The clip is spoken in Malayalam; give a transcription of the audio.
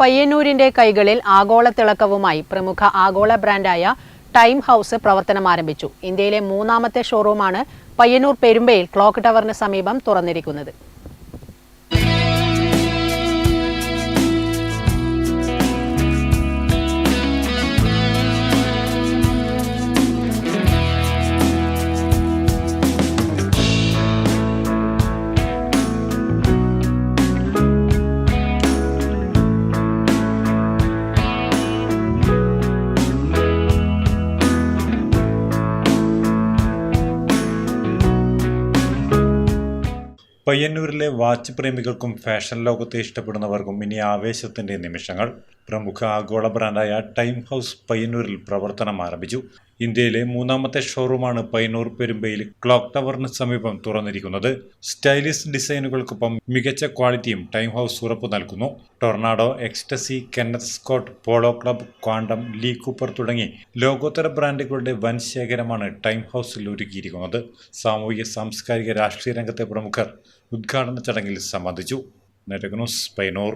പയ്യന്നൂരിന്റെ കൈകളിൽ ആഗോളത്തിളക്കവുമായി പ്രമുഖ ആഗോള ബ്രാൻഡായ ടൈം ഹൗസ് പ്രവർത്തനം ആരംഭിച്ചു. ഇന്ത്യയിലെ മൂന്നാമത്തെ ഷോറൂമാണ് പയ്യന്നൂർ പെരുമ്പയിൽ ക്ലോക്ക് ടവറിന് സമീപം തുറന്നിരിക്കുന്നത്. പയ്യന്നൂരിലെ വാച്ച് പ്രേമികൾക്കും ഫാഷൻ ലോകത്തെ ഇഷ്ടപ്പെടുന്നവർക്കും ഇനി ആവേശത്തിന്റെ നിമിഷങ്ങൾ. പ്രമുഖ ആഗോള ബ്രാൻഡായ ടൈം ഹൗസ് പയ്യന്നൂരിൽ പ്രവർത്തനം ആരംഭിച്ചു. ഇന്ത്യയിലെ മൂന്നാമത്തെ ഷോറൂമാണ് പയ്യന്നൂർ പെരുമ്പയിൽ ക്ലോക്ക് ടവറിന് സമീപം തുറന്നിരിക്കുന്നത്. സ്റ്റൈലിഷ് ഡിസൈനുകൾക്കൊപ്പം മികച്ച ക്വാളിറ്റിയും ടൈം ഹൗസ് ഉറപ്പു നൽകുന്നു. Tornado, Ecstasy, Kenneth Scott, Polo Club, Quantum, Lee Cooper തുടങ്ങി ലോകോത്തര ബ്രാൻഡുകളുടെ വൻ ശേഖരമാണ് ടൈം ഹൗസിൽ ഒരുക്കിയിരിക്കുന്നത്. സാമൂഹിക, സാംസ്കാരിക, രാഷ്ട്രീയ രംഗത്തെ പ്രമുഖർ ഉദ്ഘാടന ചടങ്ങിൽ സംബന്ധിച്ചു. Network news, Payyanur.